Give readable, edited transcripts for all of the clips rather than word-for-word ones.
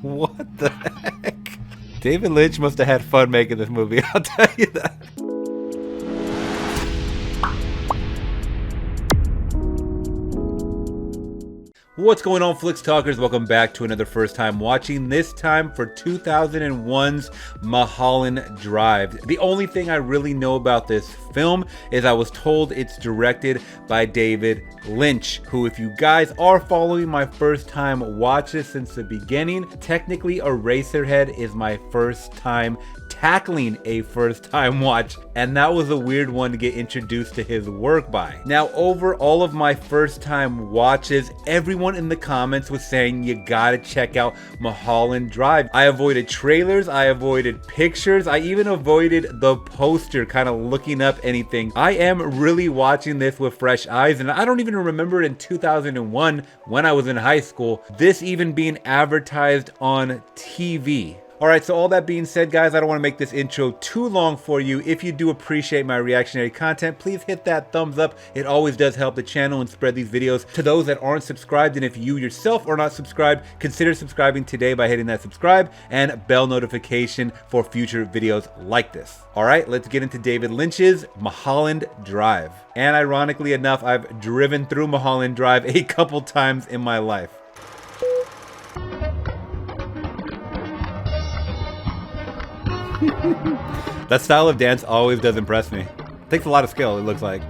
What the heck? David Lynch must have had fun making this movie, I'll tell you that. What's going on, Flix Talkers? Welcome back to another first time watching, this time for 2001's Mulholland Drive. The only thing I really know about this film is I was told it's directed by David Lynch, who, if you guys are following my first time watches since the beginning, technically Eraserhead is my first time tackling a first time watch, and that was a weird one to get introduced to his work by. Now, over all of my first time watches, everyone in the comments was saying you gotta check out Mulholland Drive. I avoided trailers, I avoided pictures, I even avoided the poster, kind of looking up anything. I am really watching this with fresh eyes, and I don't even remember in 2001 when I was in high school, this even being advertised on TV. Alright, so all that being said, guys, I don't want to make this intro too long for you. If you do appreciate my reactionary content, please hit that thumbs up. It always does help the channel and spread these videos to those that aren't subscribed. And if you yourself are not subscribed, consider subscribing today by hitting that subscribe and bell notification for future videos like this. Alright, let's get into David Lynch's Mulholland Drive. And ironically enough, I've driven through Mulholland Drive a couple times in my life. That style of dance always does impress me. Takes a lot of skill, it looks like.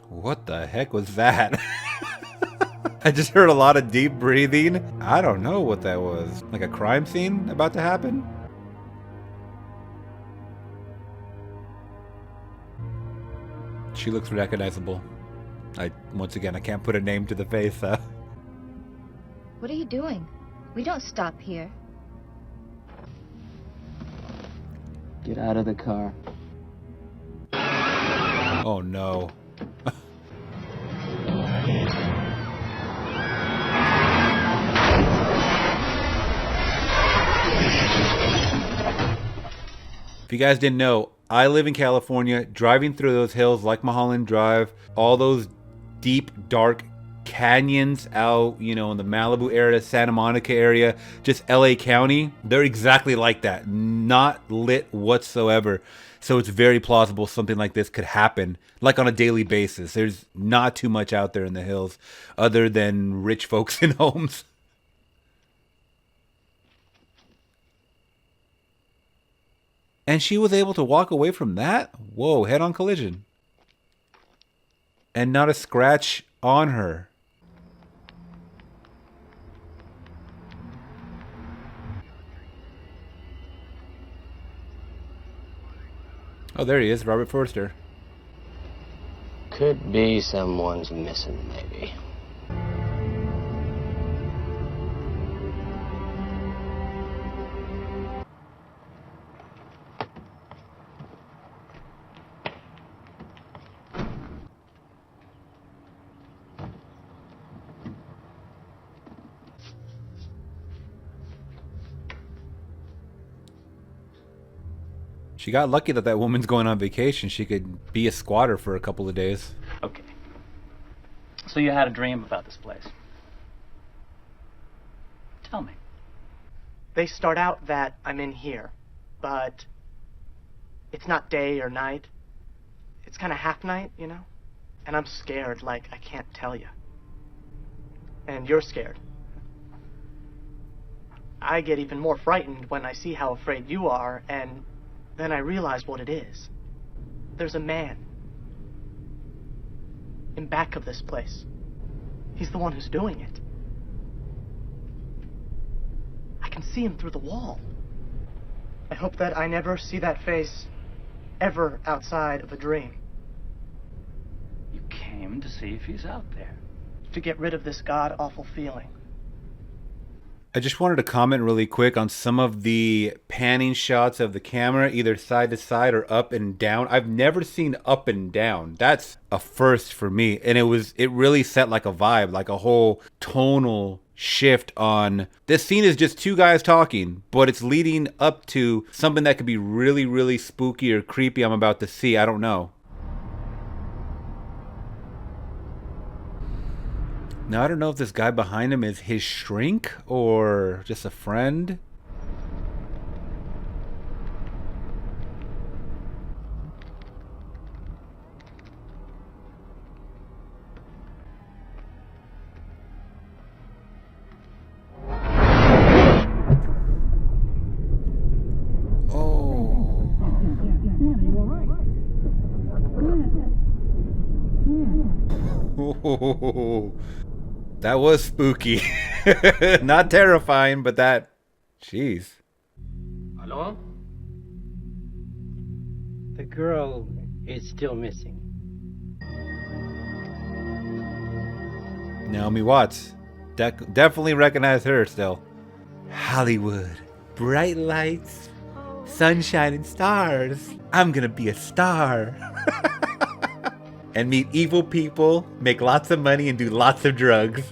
What the heck was that? I just heard a lot of deep breathing. I don't know what that was. Like a crime scene about to happen? She looks recognizable. Once again, I can't put a name to the face. What are you doing? We don't stop here. Get out of the car. Oh no. If you guys didn't know, I live in California. Driving through those hills like Mulholland Drive, all those deep, dark canyons out, you know, in the Malibu area, Santa Monica area, just LA County, they're exactly like that. Not lit whatsoever. So it's very plausible something like this could happen, like on a daily basis. There's not too much out there in the hills other than rich folks in homes. And she was able to walk away from that? Whoa, head-on collision. And not a scratch on her. Oh, there he is, Robert Forster. Could be someone's missing, maybe. She got lucky that that woman's going on vacation. She could be a squatter for a couple of days. Okay. So you had a dream about this place. Tell me. They start out that I'm in here, but it's not day or night. It's kind of half night, you know? And I'm scared like I can't tell you. And you're scared. I get even more frightened when I see how afraid you are, and then I realize what it is. There's a man in back of this place. He's the one who's doing it. I can see him through the wall. I hope that I never see that face ever outside of a dream. You came to see if he's out there. To get rid of this god-awful feeling. I just wanted to comment really quick on some of the panning shots of the camera, either side to side or up and down. I've never seen up and down. That's a first for me. And it really set like a vibe, like a whole tonal shift on this scene is just two guys talking, but it's leading up to something that could be really, really spooky or creepy I'm about to see. I don't know. Now, I don't know if this guy behind him is his shrink or just a friend. Oh, that was spooky. Not terrifying, but that... Jeez. Hello? The girl is still missing. Naomi Watts. Definitely recognize her still. Hollywood. Bright lights. Sunshine and stars. I'm gonna be a star. And meet evil people, make lots of money, and do lots of drugs.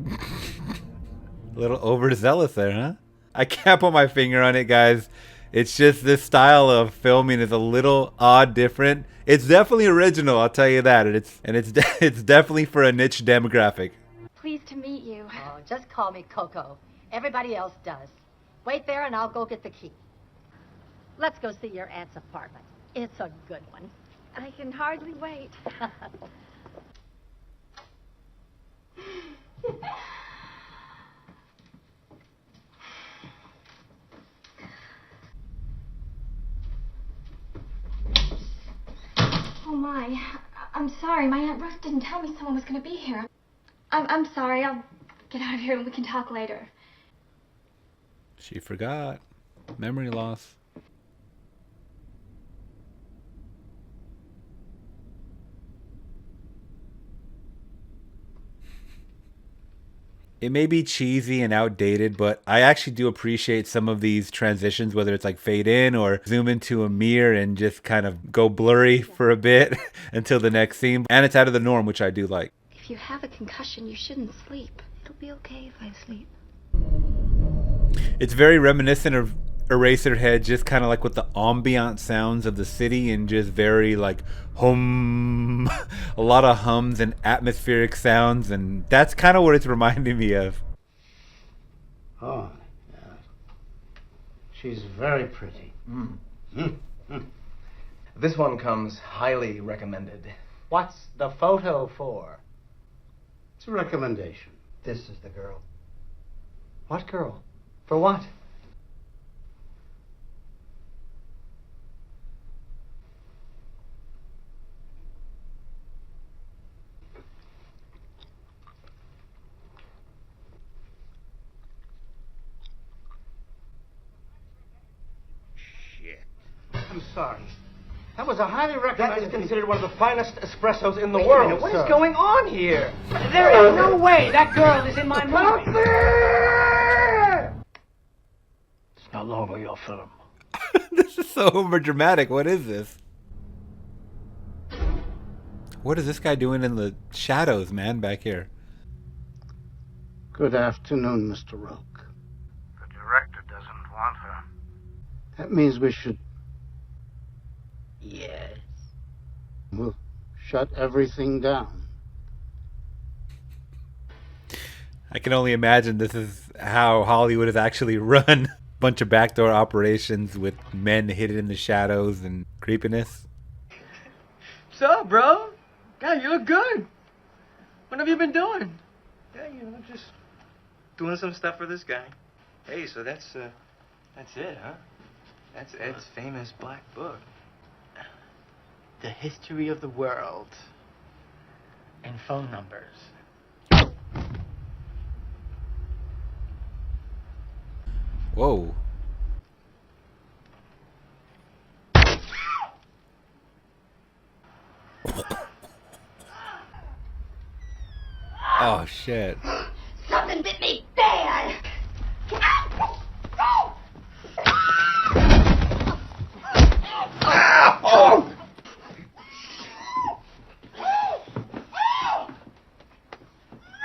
A little overzealous there, huh? I can't put my finger on it, guys. It's just this style of filming is a little odd, different. It's definitely original, I'll tell you that. And it's definitely for a niche demographic. Pleased to meet you. Oh, just call me Coco. Everybody else does. Wait there and I'll go get the key. Let's go see your aunt's apartment. It's a good one. I can hardly wait. Oh my, I'm sorry. My Aunt Ruth didn't tell me someone was going to be here. I'm sorry. I'll get out of here and we can talk later. She forgot. Memory loss. It may be cheesy and outdated, but I actually do appreciate some of these transitions, whether it's like fade in or zoom into a mirror and just kind of go blurry for a bit until the next scene. And it's out of the norm, which I do like. If you have a concussion, you shouldn't sleep. It'll be okay if I sleep. It's very reminiscent of Eraserhead, just kind of like with the ambient sounds of the city and just very like hum, a lot of hums and atmospheric sounds, and that's kind of what it's reminding me of. Oh, yeah. She's very pretty. This one comes highly recommended. What's the photo for? It's a recommendation. This is the girl. What girl? For what? I'm sorry. That was a highly recommended... That is considered one of the finest espressos in the Wait a world. minute, what sir. is going on here? There is no way that girl is in my movie. It's no longer your film. This is so overdramatic. What is this? What is this guy doing in the shadows, man, back here? Good afternoon, Mr. Roke. The director doesn't want her. That means we should... Yes. We'll shut everything down. I can only imagine this is how Hollywood is actually run. Bunch of backdoor operations with men hidden in the shadows and creepiness. What's up, bro? God, you look good. What have you been doing? Yeah, just doing some stuff for this guy. Hey, so that's it, huh? That's Ed's famous black book. The history of the world. And phone numbers. Whoa. Oh, shit. Something bit me bad.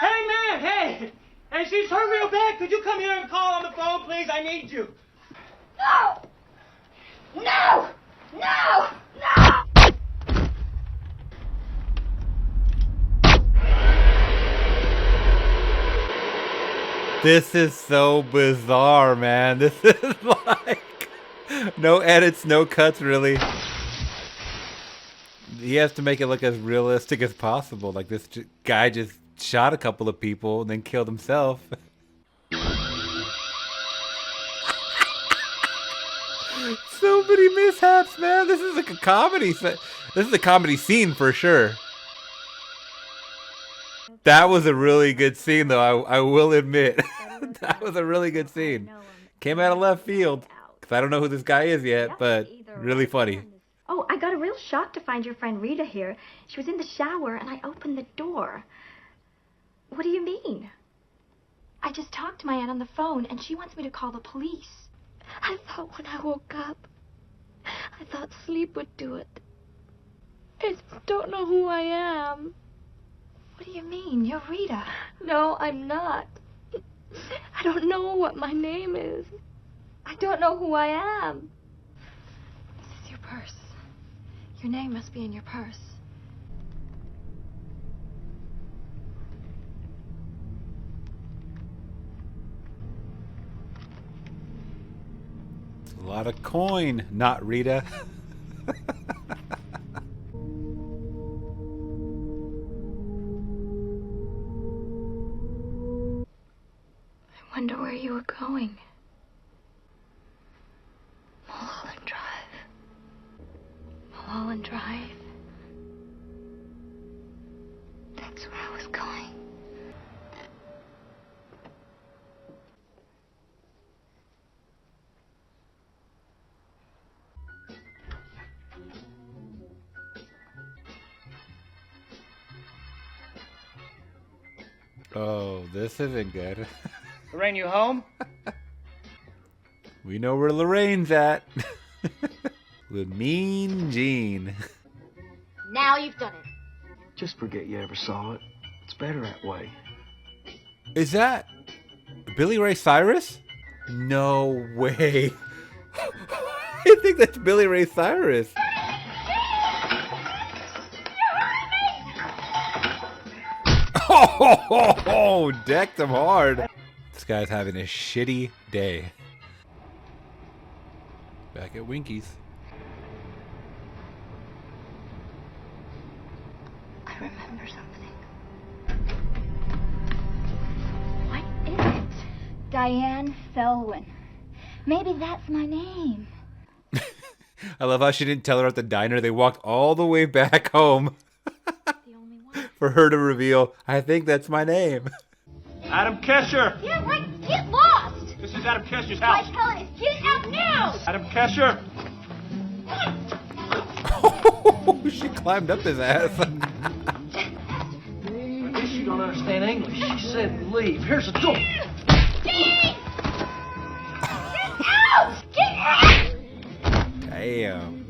Hey, man, hey! Hey, she's hurt real bad. Could you come here and call on the phone, please? I need you. No! No! No! No! This is so bizarre, man. This is like no edits, no cuts, really. He has to make it look as realistic as possible. Like this guy just shot a couple of people and then killed himself. So many mishaps, man. This is like a comedy set. This is a comedy scene for sure. That was a really good scene, though. I will admit. That was a really good scene. Came out of left field. Because I don't know who this guy is yet, but really funny. Oh, I got a real shock to find your friend Rita here. She was in the shower, and I opened the door. What do you mean? I just talked to my aunt on the phone, and she wants me to call the police. I thought when I woke up, I thought sleep would do it. I just don't know who I am. What do you mean? You're Rita. No, I'm not. I don't know what my name is. I don't know who I am. This is your purse. Your name must be in your purse. It's a lot of coin, not Rita. I wonder where you were going. Mulholland Drive. Mulholland Drive. That's where I was going. Oh, this isn't good. Lorraine, you home? We know where Lorraine's at. With Mean Gene. Now you've done it. Just forget you ever saw it. It's better that way. Is that Billy Ray Cyrus? No way. I think that's Billy Ray Cyrus. Oh, decked him hard. This guy's having a shitty day. Back at Winky's. I remember something. What is it? Diane Selwyn. Maybe that's my name. I love how she didn't tell her at the diner. They walked all the way back home for her to reveal, I think that's my name. Adam Kesher! Yeah, right. Get lost! This is Adam Kesher's house. My telling is get out now! Adam Kesher! She climbed up his ass. I guess you don't understand English. She said leave. Here's the door. Get out! Get out! Damn.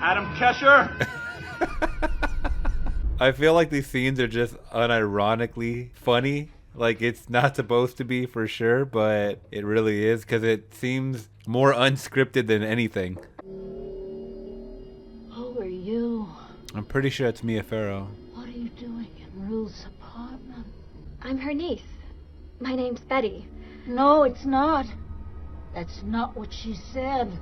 Adam Kesher! I feel like these scenes are just unironically funny. Like, it's not supposed to be for sure, but it really is because it seems more unscripted than anything. Who are you? I'm pretty sure it's Mia Farrow. What are you doing in Ruth's apartment? I'm her niece. My name's Betty. No, it's not. That's not what she said.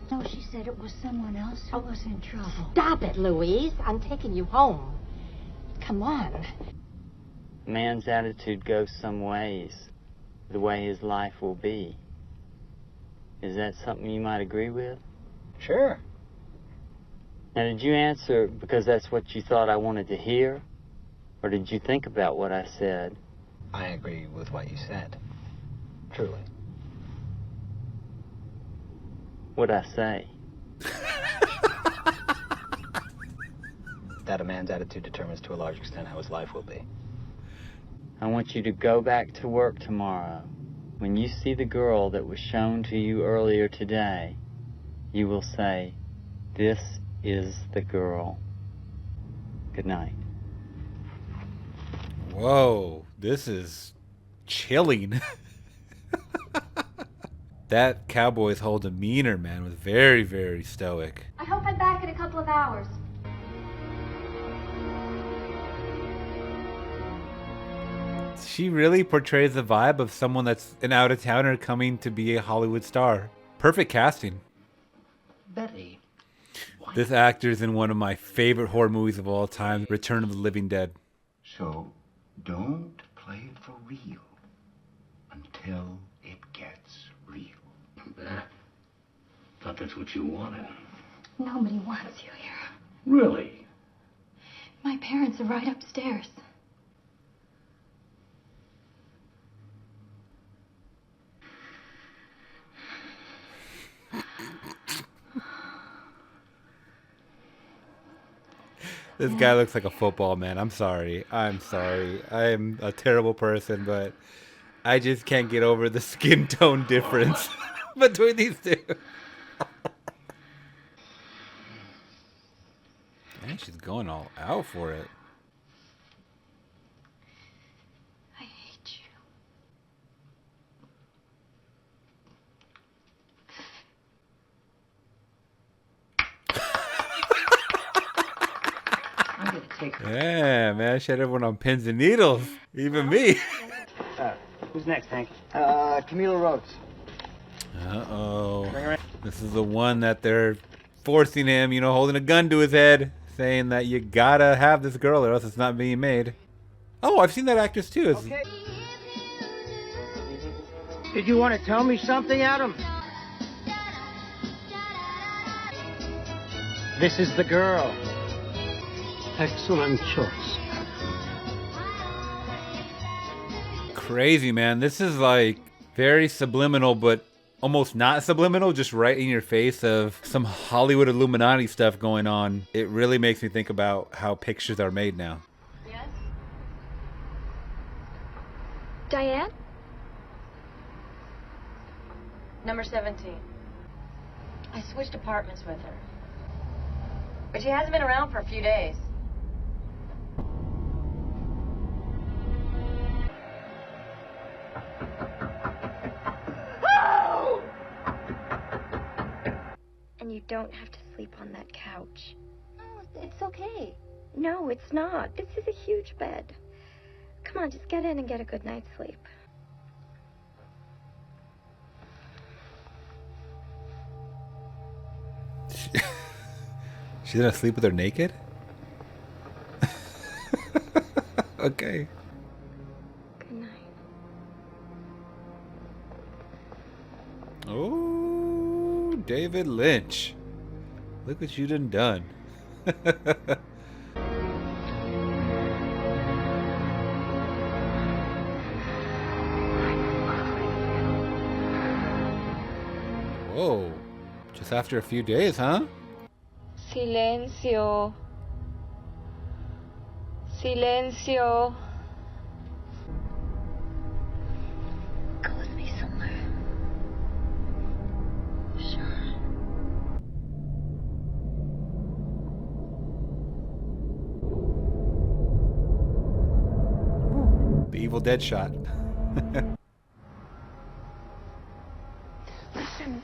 No, she said it was someone else who was in trouble. Stop it, Louise. I'm taking you home. Come on. Man's attitude goes some ways, the way his life will be. Is that something you might agree with? Sure. Now, did you answer because that's what you thought I wanted to hear? Or did you think about what I said? I agree with what you said. Truly. What'd I say? That a man's attitude determines to a large extent how his life will be. I want you to go back to work tomorrow. When you see the girl that was shown to you earlier today, you will say, "This is the girl." Good night. Whoa, this is chilling. That cowboy's whole demeanor, man, was very, very stoic. I hope I'm back in a couple of hours. She really portrays the vibe of someone that's an out-of-towner coming to be a Hollywood star. Perfect casting. Betty. This actor's in one of my favorite horror movies of all time, Return of the Living Dead. So, don't play it for real until it gets real. Thought that's what you wanted. Nobody wants you here. Really? My parents are right upstairs. This guy looks like a football man. I'm sorry. I'm sorry. I'm a terrible person, but I just can't get over the skin tone difference between these two. Man, she's going all out for it. I hate you. Yeah, man, she had everyone on pins and needles. Even me. Who's next, Hank? Camila Rhodes. Uh-oh. This is the one that they're forcing him, you know, holding a gun to his head, saying that you gotta have this girl or else it's not being made. Oh, I've seen that actress too. Okay. Did you want to tell me something, Adam? This is the girl. Excellent choice. Crazy, man. This is like very subliminal, but almost not subliminal, just right in your face of some Hollywood Illuminati stuff going on. It really makes me think about how pictures are made now. Yes? Diane? Number 17. I switched apartments with her. But she hasn't been around for a few days. And you don't have to sleep on that couch. No, it's okay. No, it's not. This is a huge bed. Come on, just get in and get a good night's sleep. She's gonna sleep with her naked? Okay. Good night. Oh, David Lynch. Look what you done. Whoa. Just after a few days, huh? Silencio. Silencio. Go with me somewhere. Sure. The Evil Dead shot. Listen.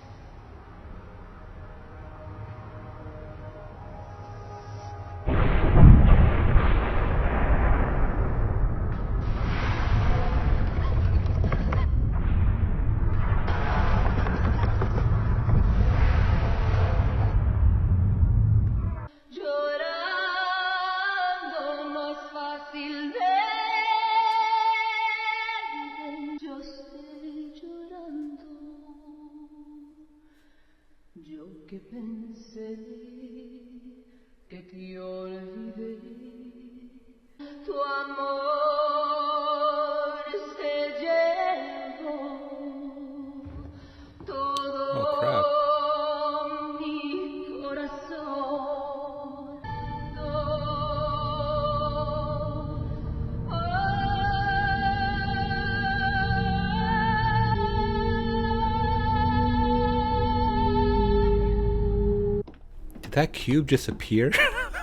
Did that cube disappear?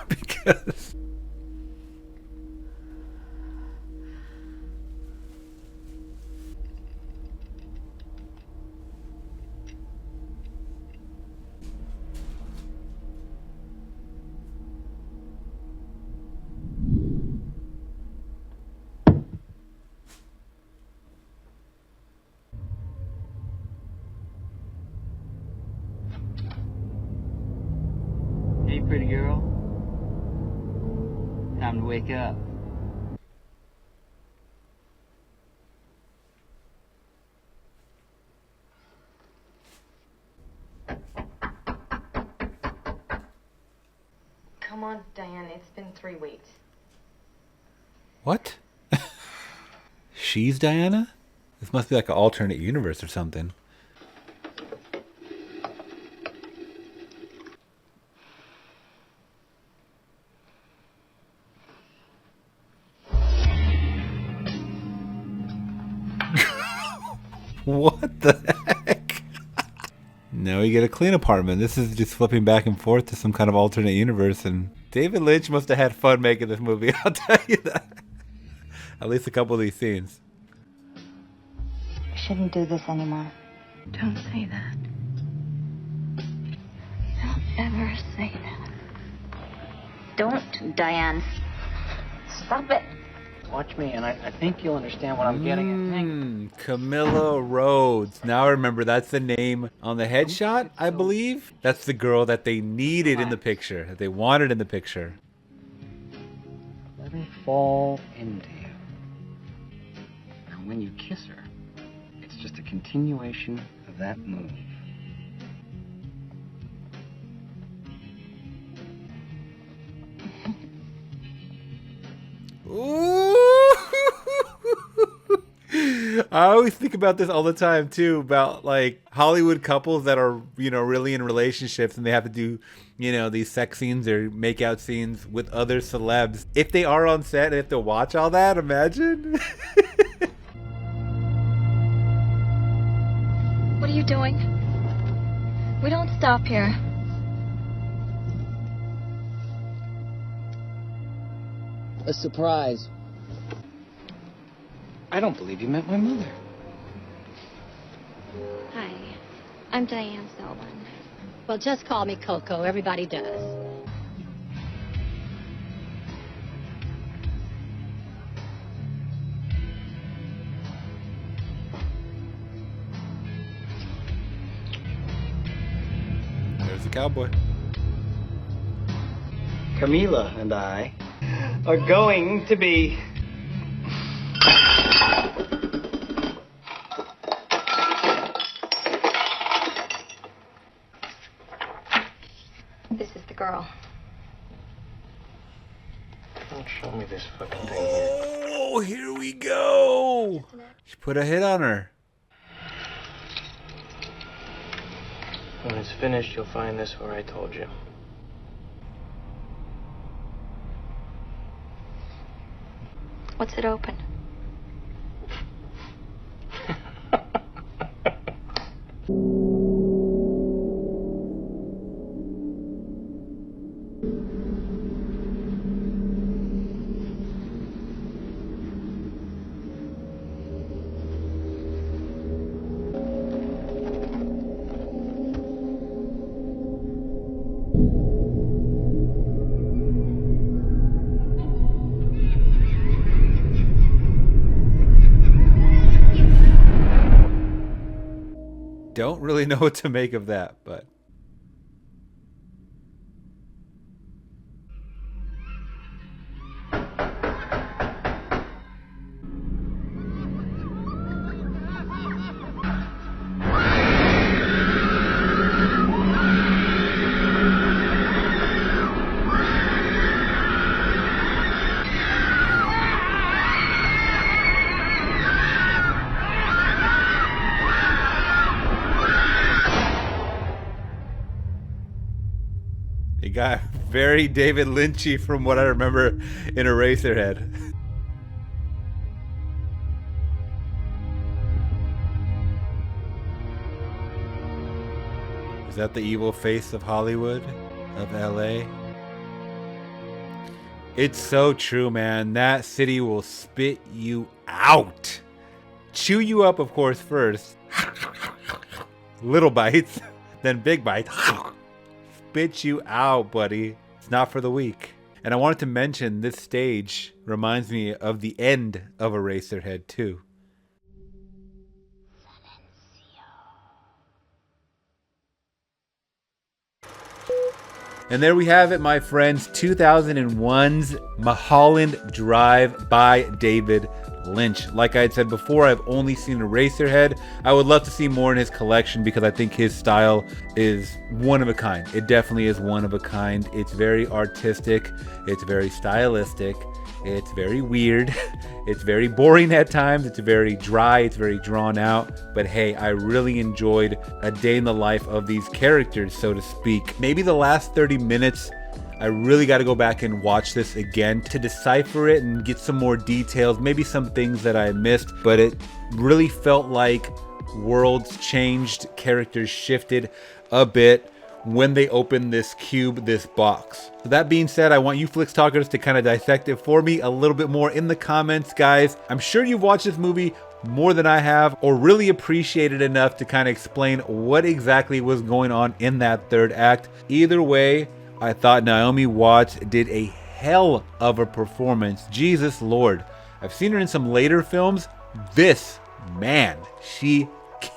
Because... pretty girl? Time to wake up. Come on, Diane. It's been 3 weeks. What? She's Diana? This must be like an alternate universe or something. What the heck? Now you get a clean apartment. This is just flipping back and forth to some kind of alternate universe, and David Lynch must have had fun making this movie, I'll tell you that. At least a couple of these scenes. We shouldn't do this anymore. Don't say that. Don't ever say that. Don't, Diane. Stop it. Watch me, and I think you'll understand what I'm getting at. Camilla Rhodes. Now I remember, that's the name on the headshot, I believe. That's the girl that they needed in the picture, that they wanted in the picture. Let her fall into you. Now, when you kiss her, it's just a continuation of that move. Ooh. I always think about this all the time too, about like Hollywood couples that are, really in relationships and they have to do, these sex scenes or make out scenes with other celebs. If they are on set and have to watch all that, imagine. What are you doing? We don't stop here. A surprise. I don't believe you met my mother. Hi, I'm Diane Selwyn. Well, just call me Coco. Everybody does. There's the cowboy. Camila and I are going to be... This is the girl. Don't show me this fucking thing here. Oh, here we go. She put a hit on her. When it's finished, you'll find this where I told you. What's it open? Don't really know what to make of that, but... It got very David Lynchy from what I remember in Eraserhead. Is that the evil face of Hollywood? Of LA? It's so true, man. That city will spit you out. Chew you up, of course, first. Little bites, then big bites. Spit you out, buddy. It's not for the weak. And I wanted to mention this stage reminds me of the end of Eraserhead too. And there we have it, my friends, 2001's Mulholland Drive by David Lynch. Like I had said before, I've only seen Eraserhead. I would love to see more in his collection because I think his style is one of a kind. It definitely is one of a kind. It's very artistic. It's very stylistic. It's very weird. It's very boring at times. It's very dry. It's very drawn out. But hey, I really enjoyed a day in the life of these characters, so to speak. Maybe the last 30 minutes, I really got to go back and watch this again to decipher it and get some more details, maybe some things that I missed, but it really felt like worlds changed, characters shifted a bit when they opened this cube, this box. So that being said, I want you Flix Talkers to kind of dissect it for me a little bit more in the comments, guys. I'm sure you've watched this movie more than I have, or really appreciate it enough to kind of explain what exactly was going on in that third act. Either way, I thought Naomi Watts did a hell of a performance. Jesus Lord. I've seen her in some later films. This, man, she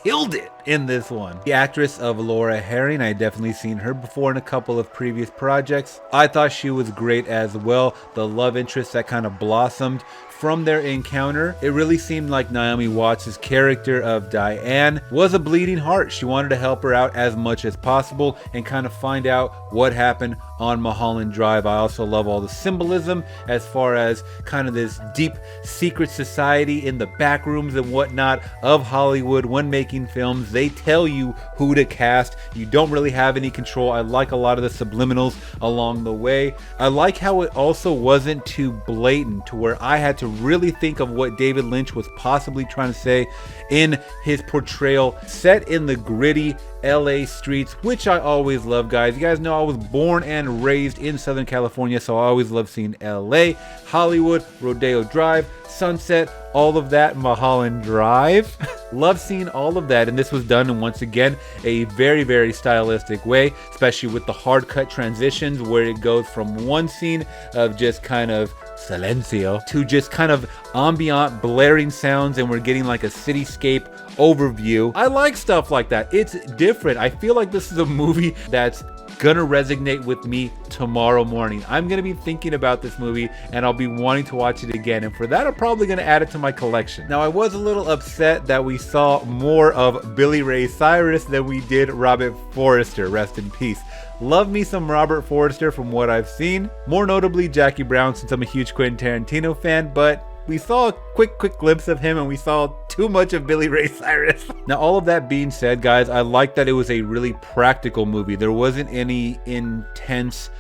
killed it in this one. The actress of Elena Harring, I definitely seen her before in a couple of previous projects. I thought she was great as well. The love interest that kind of blossomed from their encounter. It really seemed like Naomi Watts' character of Diane was a bleeding heart. She wanted to help her out as much as possible and kind of find out what happened on Mulholland Drive. I also love all the symbolism as far as kind of this deep secret society in the back rooms and whatnot of Hollywood when making films. They tell you who to cast. You don't really have any control. I like a lot of the subliminals along the way. I like how it also wasn't too blatant to where I had to really think of what David Lynch was possibly trying to say in his portrayal, set in the gritty LA streets, which I always love, guys. You guys know I was born and raised in Southern California, so I always love seeing LA, Hollywood, Rodeo Drive, Sunset, all of that, Mulholland Drive. Love seeing all of that, and this was done in, once again, a very, very stylistic way, especially with the hard cut transitions where it goes from one scene of just kind of silencio to just kind of ambient blaring sounds, and we're getting like a cityscape overview. I like stuff like that. It's different. I feel like this is a movie that's gonna resonate with me tomorrow morning. I'm gonna be thinking about this movie and I'll be wanting to watch it again, and for that I'm probably gonna add it to my collection. Now, I was a little upset that we saw more of Billy Ray Cyrus than we did Robert Forster, rest in peace. Love me some Robert Forster from what I've seen, more notably Jackie Brown, since I'm a huge Quentin Tarantino fan, but we saw a quick glimpse of him and we saw too much of Billy Ray Cyrus. Now, all of that being said, guys, I like that it was a really practical movie. There wasn't any intense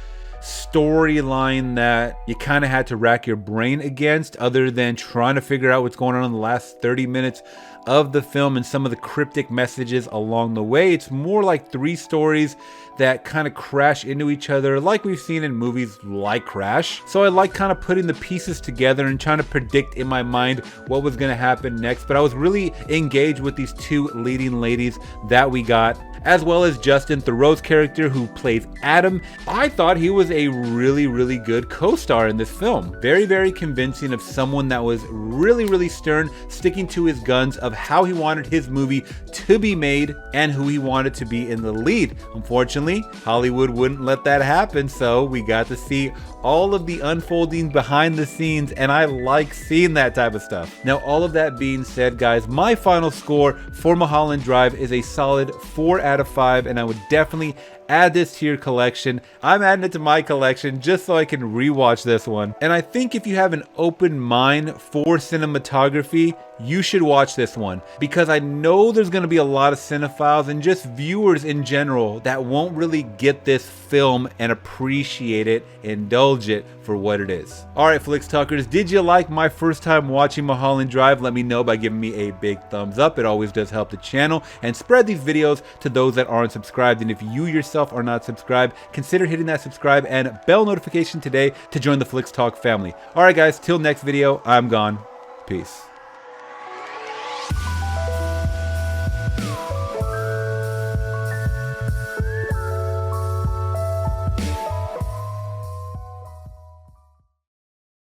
storyline that you kind of had to rack your brain against, other than trying to figure out what's going on in the last 30 minutes of the film and some of the cryptic messages along the way. It's more like three stories that kind of crash into each other, like we've seen in movies like Crash. So I like kind of putting the pieces together and trying to predict in my mind what was going to happen next. But I was really engaged with these two leading ladies that we got, as well as Justin Theroux's character who plays Adam. I thought he was a really, really good co-star in this film. Very, very convincing of someone that was really, really stern, sticking to his guns of how he wanted his movie to be made and who he wanted to be in the lead. Unfortunately, Hollywood wouldn't let that happen, so we got to see all of the unfolding behind the scenes, and I like seeing that type of stuff. Now, all of that being said, guys, my final score for Mulholland Drive is a solid 4 out of 5, and I would definitely add this to your collection. I'm adding it to my collection just so I can rewatch this one. And I think if you have an open mind for cinematography, you should watch this one, because I know there's going to be a lot of cinephiles and just viewers in general that won't really get this film and appreciate it, indulge it for what it is. Alright, Flix Talkers, did you like my first time watching Mulholland Drive? Let me know by giving me a big thumbs up. It always does help the channel, and spread these videos to those that aren't subscribed. And if you yourself are not subscribed, consider hitting that subscribe and bell notification today to join the Flix Talk family. Alright guys, till next video, I'm gone. Peace.